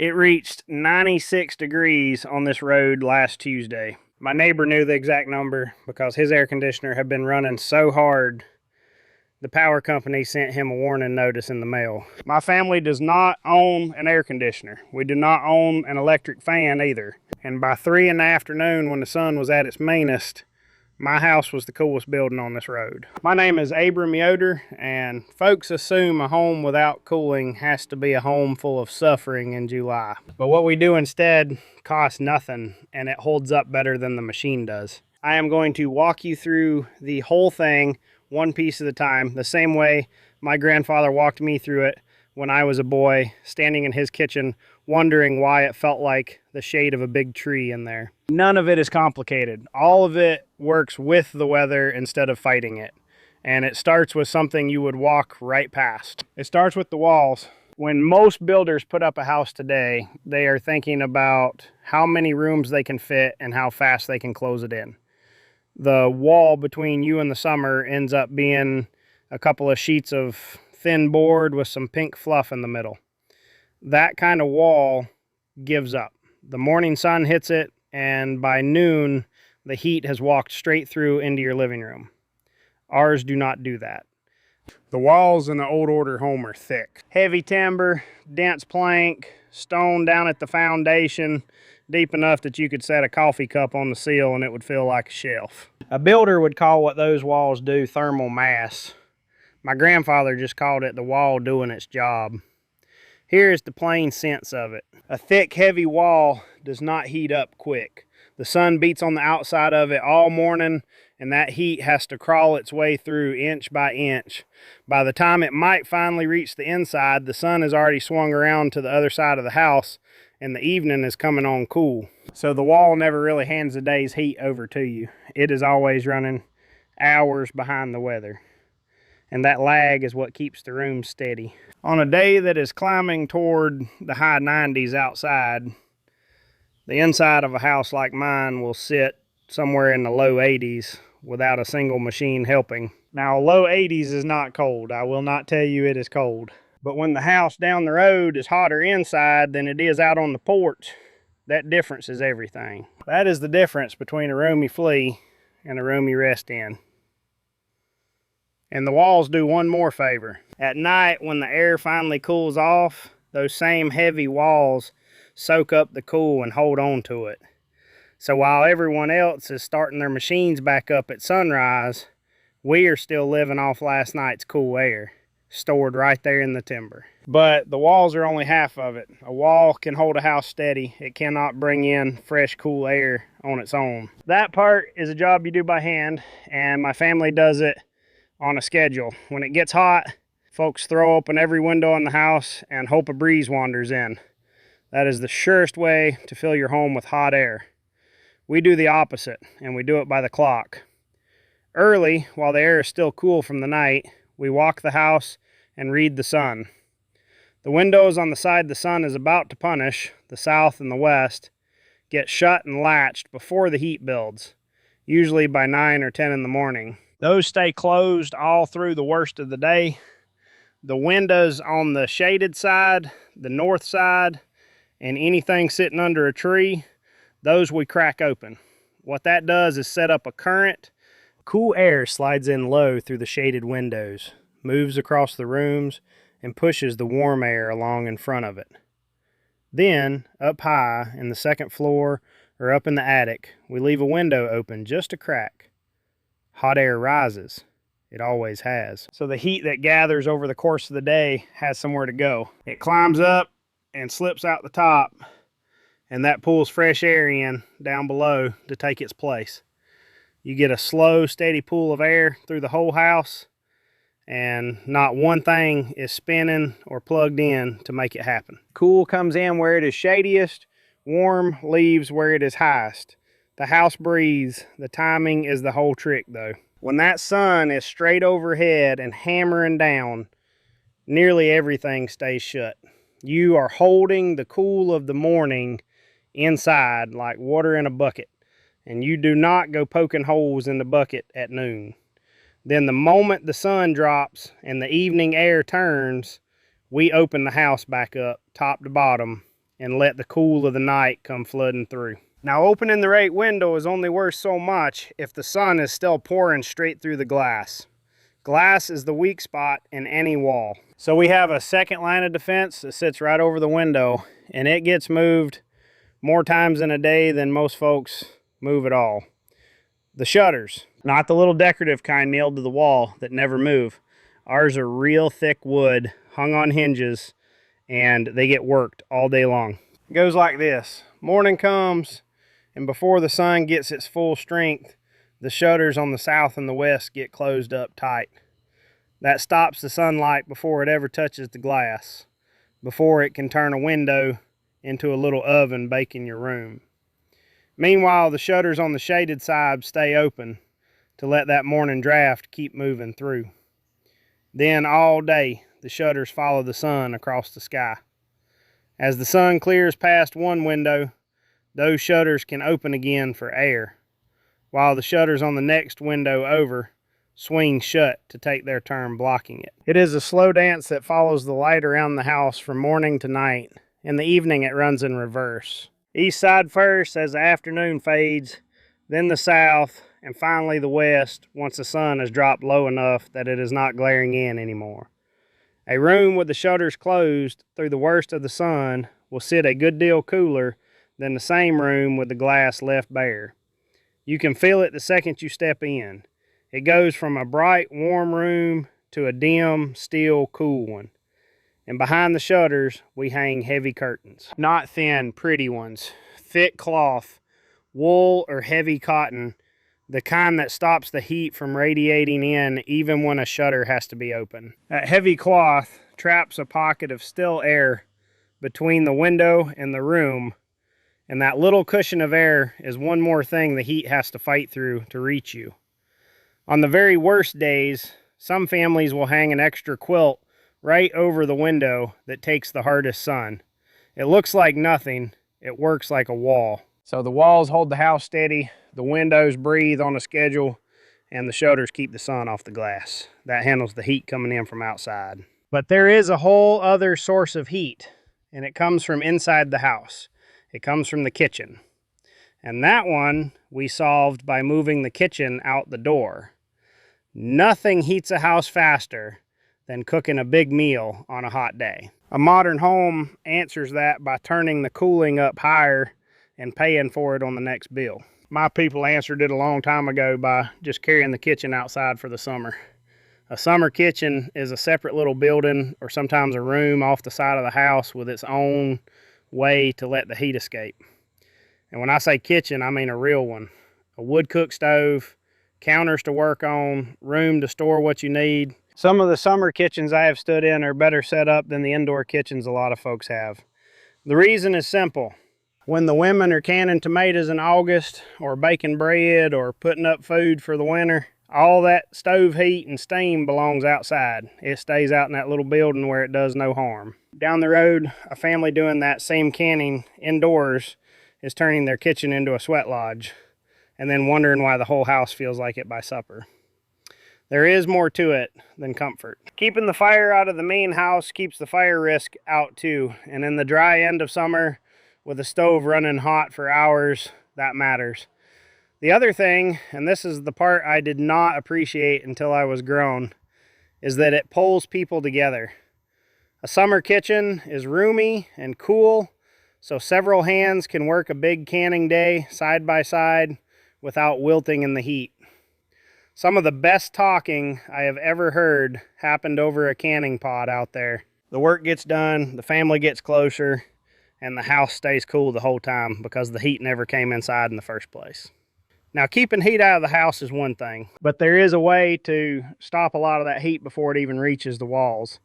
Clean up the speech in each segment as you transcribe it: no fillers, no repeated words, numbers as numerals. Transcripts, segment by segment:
It reached 96 degrees on this road last Tuesday. My neighbor knew the exact number because his air conditioner had been running so hard, the power company sent him a warning notice in the mail. My family does not own an air conditioner. We do not own an electric fan either. And by 3 in the afternoon, when the sun was at its meanest, my house was the coolest building on this road. My name is Abram Yoder, and folks assume a home without cooling has to be a home full of suffering in July. But what we do instead costs nothing, and it holds up better than the machine does. I am going to walk you through the whole thing, one piece at a time, the same way my grandfather walked me through it when I was a boy, standing in his kitchen, wondering why it felt like the shade of a big tree in there. None of it is complicated. All of it works with the weather instead of fighting it. And it starts with something you would walk right past. It starts with the walls. When most builders put up a house today, they are thinking about how many rooms they can fit and how fast they can close it in. The wall between you and the summer ends up being a couple of sheets of thin board with some pink fluff in the middle. That kind of wall gives up. The morning sun hits it, and by noon, the heat has walked straight through into your living room. Ours do not do that. The walls in the old order home are thick. Heavy timber, dense plank, stone down at the foundation, deep enough that you could set a coffee cup on the sill and it would feel like a shelf. A builder would call what those walls do thermal mass. My grandfather just called it the wall doing its job. Here is the plain sense of it. A thick, heavy wall does not heat up quick. The sun beats on the outside of it all morning, and that heat has to crawl its way through inch by inch. By the time it might finally reach the inside, the sun has already swung around to the other side of the house, and the evening is coming on cool. So the wall never really hands the day's heat over to you. It is always running hours behind the weather. And that lag is what keeps the room steady. On a day that is climbing toward the high 90s outside, the inside of a house like mine will sit somewhere in the low 80s without a single machine helping. Now, low 80s is not cold. I will not tell you it is cold. But when the house down the road is hotter inside than it is out on the porch, that difference is everything. That is the difference between a room you flee and a room you rest in. And the walls do one more favor. At night, when the air finally cools off, those same heavy walls soak up the cool and hold on to it. So while everyone else is starting their machines back up at sunrise, we are still living off last night's cool air, stored right there in the timber. But the walls are only half of it. A wall can hold a house steady. It cannot bring in fresh, cool air on its own. That part is a job you do by hand, and my family does it on a schedule. When it gets hot, folks throw open every window in the house and hope a breeze wanders in. That is the surest way to fill your home with hot air. We do the opposite, and we do it by the clock. Early, while the air is still cool from the night, we walk the house and read the sun. The windows on the side the sun is about to punish, the south and the west, get shut and latched before the heat builds, usually by 9 or 10 in the morning. Those stay closed all through the worst of the day. The windows on the shaded side, the north side, and anything sitting under a tree, those we crack open. What that does is set up a current. Cool air slides in low through the shaded windows, moves across the rooms, and pushes the warm air along in front of it. Then, up high in the second floor or up in the attic, we leave a window open just a crack. Hot air rises. It always has. So the heat that gathers over the course of the day has somewhere to go. It climbs up and slips out the top, and that pulls fresh air in down below to take its place. You get a slow, steady pool of air through the whole house, and not one thing is spinning or plugged in to make it happen. Cool comes in where it is shadiest, warm leaves where it is highest. The house breathes. The timing is the whole trick, though. When that sun is straight overhead and hammering down, nearly everything stays shut. You are holding the cool of the morning inside like water in a bucket, and you do not go poking holes in the bucket at noon. Then the moment the sun drops and the evening air turns, we open the house back up, top to bottom, and let the cool of the night come flooding through. Now, opening the right window is only worth so much if the sun is still pouring straight through the glass. Glass is the weak spot in any wall. So we have a second line of defense that sits right over the window, and it gets moved more times in a day than most folks move at all. The shutters, not the little decorative kind nailed to the wall that never move. Ours are real thick wood, hung on hinges, and they get worked all day long. It goes like this. Morning comes, and before the sun gets its full strength, the shutters on the south and the west get closed up tight. That stops the sunlight before it ever touches the glass, before it can turn a window into a little oven baking your room. Meanwhile, the shutters on the shaded side stay open to let that morning draft keep moving through. Then all day, the shutters follow the sun across the sky. As the sun clears past one window, those shutters can open again for air, while the shutters on the next window over swing shut to take their turn blocking it. It is a slow dance that follows the light around the house from morning to night. In the evening, it runs in reverse. East side first as the afternoon fades, then the south, and finally the west once the sun has dropped low enough that it is not glaring in anymore. A room with the shutters closed through the worst of the sun will sit a good deal cooler than the same room with the glass left bare. You can feel it the second you step in. It goes from a bright, warm room to a dim, still, cool one. And behind the shutters, we hang heavy curtains. Not thin, pretty ones. Thick cloth, wool or heavy cotton, the kind that stops the heat from radiating in even when a shutter has to be open. That heavy cloth traps a pocket of still air between the window and the room, and that little cushion of air is one more thing the heat has to fight through to reach you. On the very worst days, some families will hang an extra quilt right over the window that takes the hardest sun. It looks like nothing, it works like a wall. So the walls hold the house steady, the windows breathe on a schedule, and the shutters keep the sun off the glass. That handles the heat coming in from outside. But there is a whole other source of heat, and it comes from inside the house. It comes from the kitchen. And that one we solved by moving the kitchen out the door. Nothing heats a house faster than cooking a big meal on a hot day. A modern home answers that by turning the cooling up higher and paying for it on the next bill. My people answered it a long time ago by just carrying the kitchen outside for the summer. A summer kitchen is a separate little building or sometimes a room off the side of the house with its own way to let the heat escape. And when I say kitchen, I mean a real one. A wood cook stove, counters to work on, room to store what you need. Some of the summer kitchens I have stood in are better set up than the indoor kitchens a lot of folks have. The reason is simple. When the women are canning tomatoes in August or baking bread or putting up food for the winter, all that stove heat and steam belongs outside. It stays out in that little building where it does no harm. Down the road, a family doing that same canning indoors is turning their kitchen into a sweat lodge and then wondering why the whole house feels like it by supper. There is more to it than comfort. Keeping the fire out of the main house keeps the fire risk out too, and in the dry end of summer, with the stove running hot for hours, that matters. The other thing, and this is the part I did not appreciate until I was grown, is that it pulls people together. A summer kitchen is roomy and cool, so several hands can work a big canning day side by side without wilting in the heat. Some of the best talking I have ever heard happened over a canning pot out there. The work gets done, the family gets closer, and the house stays cool the whole time because the heat never came inside in the first place. Now, keeping heat out of the house is one thing, but there is a way to stop a lot of that heat before it even reaches the walls.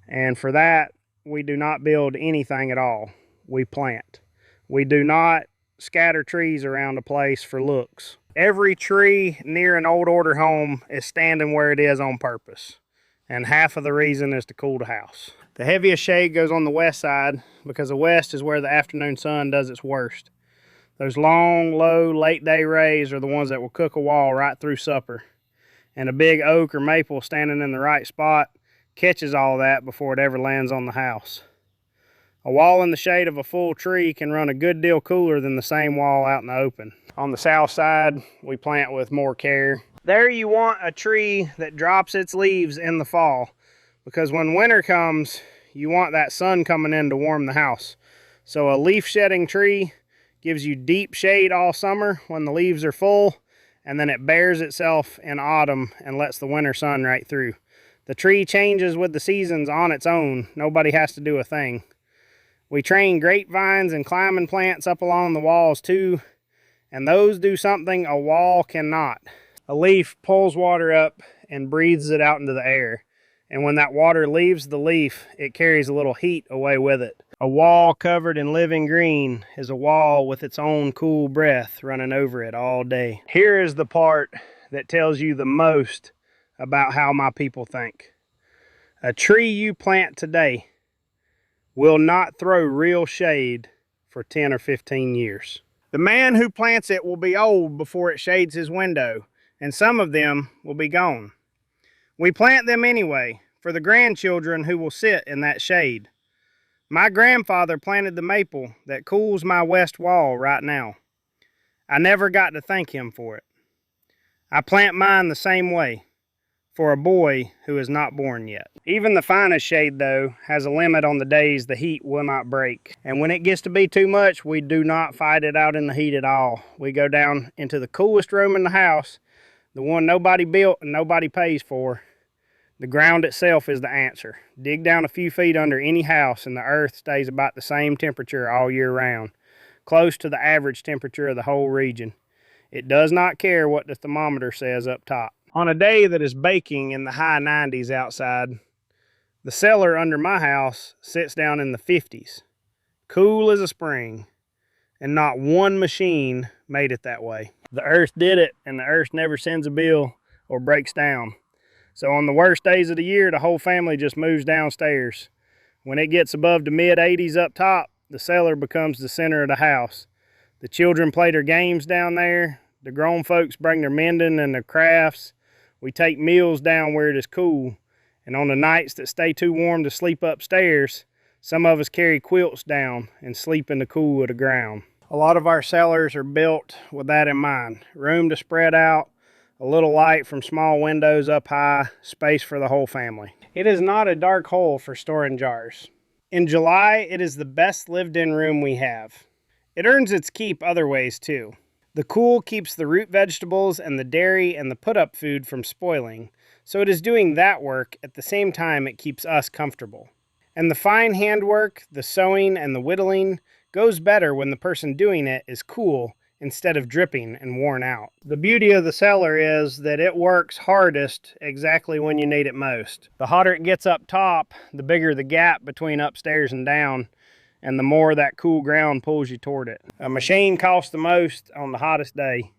And for that, we do not build anything at all. We plant. We do not scatter trees around a place for looks. Every tree near an old order home is standing where it is on purpose. And half of the reason is to cool the house. The heaviest shade goes on the west side because the west is where the afternoon sun does its worst. Those long, low, late day rays are the ones that will cook a wall right through supper. And a big oak or maple standing in the right spot catches all that before it ever lands on the house. A wall in the shade of a full tree can run a good deal cooler than the same wall out in the open. On the south side, we plant with more care. There you want a tree that drops its leaves in the fall, because when winter comes, you want that sun coming in to warm the house. So a leaf shedding tree gives you deep shade all summer when the leaves are full, and then it bears itself in autumn and lets the winter sun right through. The tree changes with the seasons on its own. Nobody has to do a thing. We train grapevines and climbing plants up along the walls too, and those do something a wall cannot. A leaf pulls water up and breathes it out into the air. And when that water leaves the leaf, it carries a little heat away with it. A wall covered in living green is a wall with its own cool breath running over it all day. Here is the part that tells you the most about how my people think. A tree you plant today will not throw real shade for 10 or 15 years. The man who plants it will be old before it shades his window, and some of them will be gone. We plant them anyway, for the grandchildren who will sit in that shade. My grandfather planted the maple that cools my west wall right now. I never got to thank him for it. I plant mine the same way, for a boy who is not born yet. Even the finest shade, though, has a limit on the days the heat will not break. And when it gets to be too much, we do not fight it out in the heat at all. We go down into the coolest room in the house, the one nobody built and nobody pays for. The ground itself is the answer. Dig down a few feet under any house and the earth stays about the same temperature all year round, close to the average temperature of the whole region. It does not care what the thermometer says up top. On a day that is baking in the high 90s outside, the cellar under my house sits down in the 50s, cool as a spring, and not one machine made it that way. The earth did it, and the earth never sends a bill or breaks down. So on the worst days of the year, the whole family just moves downstairs. When it gets above the mid-80s up top, the cellar becomes the center of the house. The children play their games down there. The grown folks bring their mending and their crafts. We take meals down where it is cool. And on the nights that stay too warm to sleep upstairs, some of us carry quilts down and sleep in the cool of the ground. A lot of our cellars are built with that in mind. Room to spread out, a little light from small windows up high, space for the whole family. It is not a dark hole for storing jars. In July, it is the best lived-in room we have. It earns its keep other ways too. The cool keeps the root vegetables and the dairy and the put-up food from spoiling, so it is doing that work at the same time it keeps us comfortable. And the fine handwork, the sewing, and the whittling goes better when the person doing it is cool instead of dripping and worn out. The beauty of the cellar is that it works hardest exactly when you need it most. The hotter it gets up top, the bigger the gap between upstairs and down, and the more that cool ground pulls you toward it. A machine costs the most on the hottest day.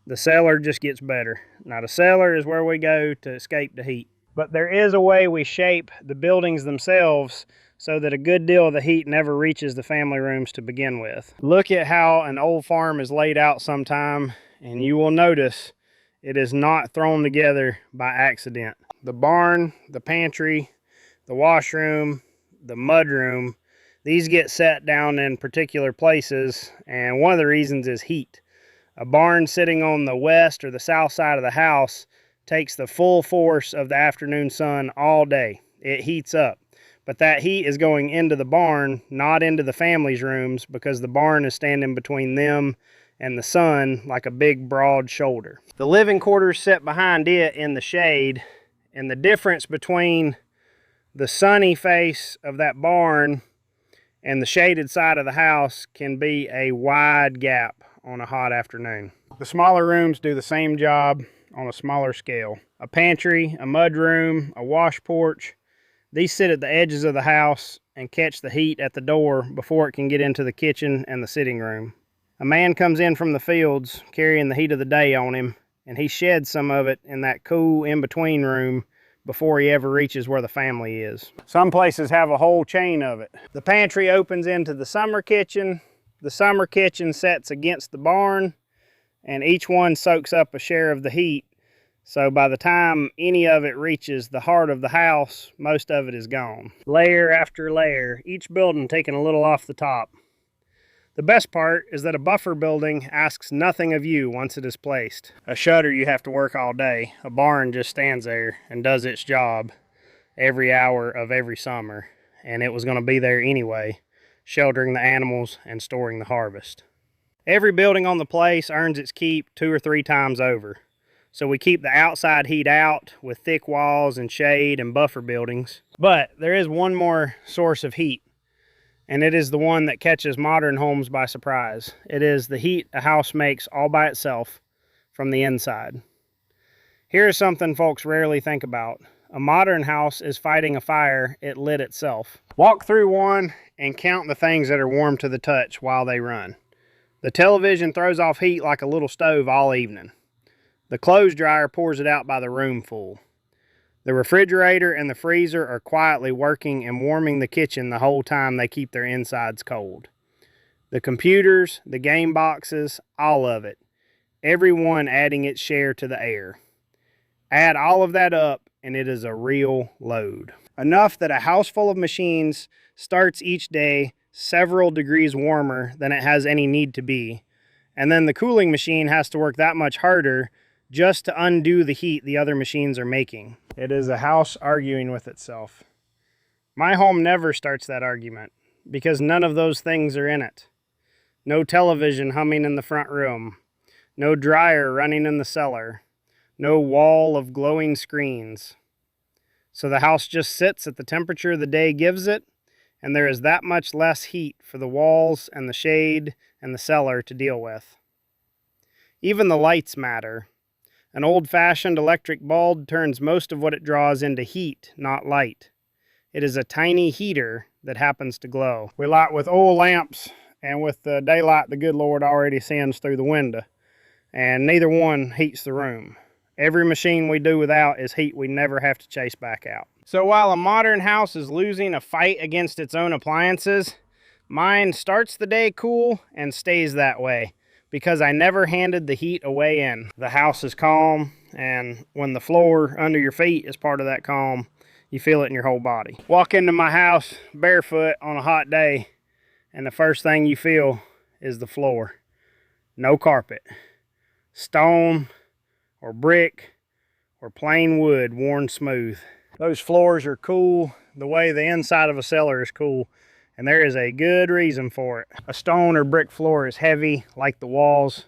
The cellar just gets better. Now the cellar is where we go to escape the heat. But there is a way we shape the buildings themselves so that a good deal of the heat never reaches the family rooms to begin with. Look at how an old farm is laid out sometime, and you will notice it is not thrown together by accident. The barn, the pantry, the washroom, the mudroom, these get set down in particular places, and one of the reasons is heat. A barn sitting on the west or the south side of the house takes the full force of the afternoon sun all day. It heats up. But that heat is going into the barn, not into the family's rooms, because the barn is standing between them and the sun like a big broad shoulder. The living quarters sit behind it in the shade, and the difference between the sunny face of that barn and the shaded side of the house can be a wide gap on a hot afternoon. The smaller rooms do the same job on a smaller scale. A pantry, a mudroom, a wash porch, these sit at the edges of the house and catch the heat at the door before it can get into the kitchen and the sitting room. A man comes in from the fields carrying the heat of the day on him, and he sheds some of it in that cool in-between room before he ever reaches where the family is. Some places have a whole chain of it. The pantry opens into the summer kitchen sets against the barn, and each one soaks up a share of the heat So by the time any of it reaches the heart of the house, most of it is gone. Layer after layer, each building taking a little off the top. The best part is that a buffer building asks nothing of you once it is placed. A shutter you have to work all day. A barn just stands there and does its job every hour of every summer, and it was going to be there anyway, sheltering the animals and storing the harvest. Every building on the place earns its keep 2 or 3 times over. So we keep the outside heat out with thick walls and shade and buffer buildings. But there is one more source of heat, and it is the one that catches modern homes by surprise. It is the heat a house makes all by itself from the inside. Here's something folks rarely think about. A modern house is fighting a fire it lit itself. Walk through one and count the things that are warm to the touch while they run. The television throws off heat like a little stove all evening. The clothes dryer pours it out by the roomful. The refrigerator and the freezer are quietly working and warming the kitchen the whole time they keep their insides cold. The computers, the game boxes, all of it. Every one adding its share to the air. Add all of that up and it is a real load. Enough that a house full of machines starts each day several degrees warmer than it has any need to be. And then the cooling machine has to work that much harder just to undo the heat the other machines are making. It is a house arguing with itself. My home never starts that argument because none of those things are in it. No television humming in the front room. No dryer running in the cellar. No wall of glowing screens. So the house just sits at the temperature the day gives it, and there is that much less heat for the walls and the shade and the cellar to deal with. Even the lights matter. An old-fashioned electric bulb turns most of what it draws into heat, not light. It is a tiny heater that happens to glow. We light with oil lamps, and with the daylight the good Lord already sends through the window, and neither one heats the room. Every machine we do without is heat we never have to chase back out. So while a modern house is losing a fight against its own appliances, mine starts the day cool and stays that way, because I never handed the heat away in. The house is calm, and when the floor under your feet is part of that calm, you feel it in your whole body. Walk into my house barefoot on a hot day, and the first thing you feel is the floor. No carpet. Stone or brick or plain wood worn smooth. Those floors are cool the way the inside of a cellar is cool. And there is a good reason for it. A stone or brick floor is heavy, like the walls,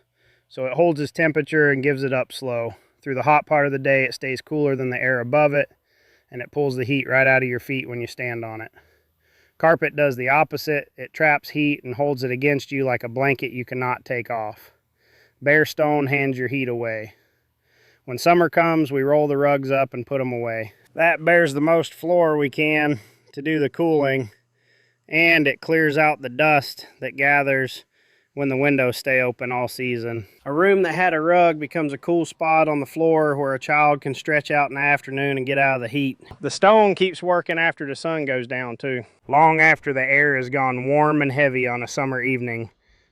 so it holds its temperature and gives it up slow. Through the hot part of the day, it stays cooler than the air above it, and it pulls the heat right out of your feet when you stand on it. Carpet does the opposite. It traps heat and holds it against you like a blanket you cannot take off. Bare stone hands your heat away. When summer comes, we roll the rugs up and put them away. That bears the most floor we can to do the cooling, and it clears out the dust that gathers when the windows stay open all season. A room that had a rug becomes a cool spot on the floor where a child can stretch out in the afternoon and get out of the heat. The stone keeps working after the sun goes down too. Long after the air has gone warm and heavy on a summer evening,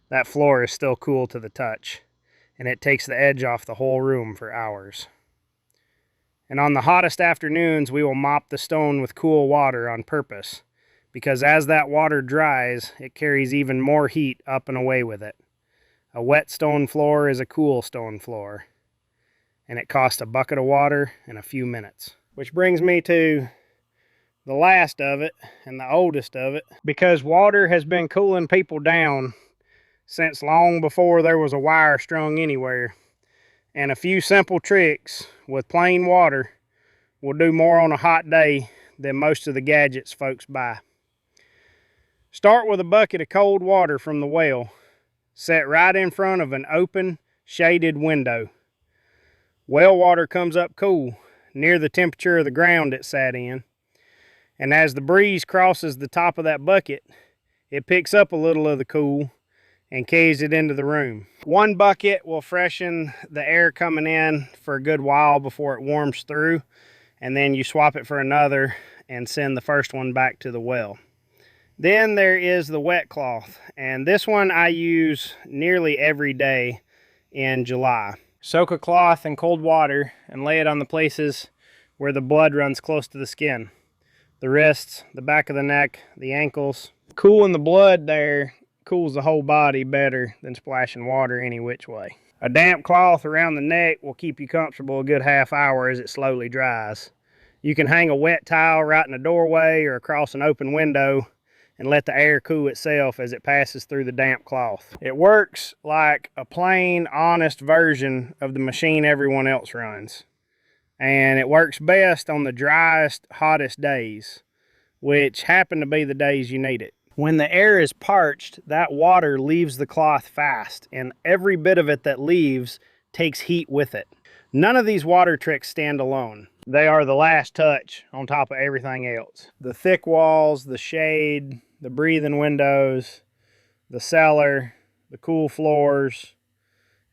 that floor is still cool to the touch, and it takes the edge off the whole room for hours. And on the hottest afternoons, we will mop the stone with cool water on purpose, because as that water dries, it carries even more heat up and away with it. A wet stone floor is a cool stone floor, and it costs a bucket of water in a few minutes. Which brings me to the last of it, and the oldest of it, because water has been cooling people down since long before there was a wire strung anywhere. And a few simple tricks with plain water will do more on a hot day than most of the gadgets folks buy. Start with a bucket of cold water from the well, set right in front of an open, shaded window. Well water comes up cool, near the temperature of the ground it sat in, and as the breeze crosses the top of that bucket, it picks up a little of the cool and carries it into the room. One bucket will freshen the air coming in for a good while before it warms through, and then you swap it for another and send the first one back to the well. Then there is the wet cloth, and this one I use nearly every day in July. Soak a cloth in cold water and lay it on the places where the blood runs close to the skin. The wrists, the back of the neck, the ankles. Cooling the blood there cools the whole body better than splashing water any which way. A damp cloth around the neck will keep you comfortable a good half hour as it slowly dries. You can hang a wet towel right in the doorway or across an open window and let the air cool itself as it passes through the damp cloth. It works like a plain, honest version of the machine everyone else runs. And it works best on the driest, hottest days, which happen to be the days you need it. When the air is parched, that water leaves the cloth fast, and every bit of it that leaves takes heat with it. None of these water tricks stand alone. They are the last touch on top of everything else. The thick walls, the shade, the breathing windows, the cellar, the cool floors,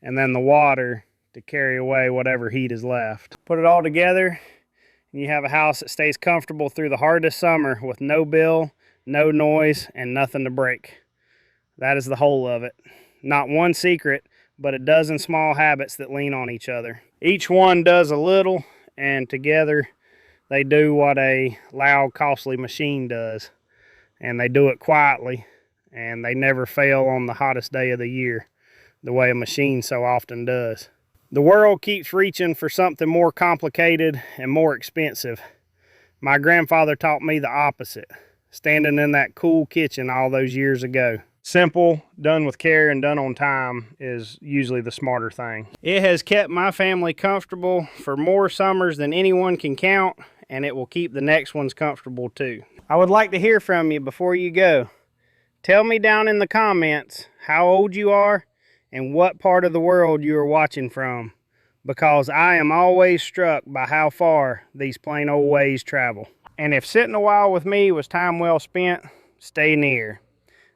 and then the water to carry away whatever heat is left. Put it all together, and you have a house that stays comfortable through the hardest summer with no bill, no noise, and nothing to break. That is the whole of it. Not one secret, but a dozen small habits that lean on each other. Each one does a little, and together they do what a loud, costly machine does. And they do it quietly, and they never fail on the hottest day of the year, the way a machine so often does. The world keeps reaching for something more complicated and more expensive. My grandfather taught me the opposite, standing in that cool kitchen all those years ago. Simple, done with care, and done on time is usually the smarter thing. It has kept my family comfortable for more summers than anyone can count, and it will keep the next ones comfortable too. I would like to hear from you before you go. Tell me down in the comments how old you are and what part of the world you are watching from, because I am always struck by how far these plain old ways travel. And if sitting a while with me was time well spent, stay near.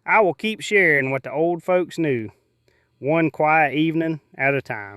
I will keep sharing what the old folks knew, one quiet evening at a time.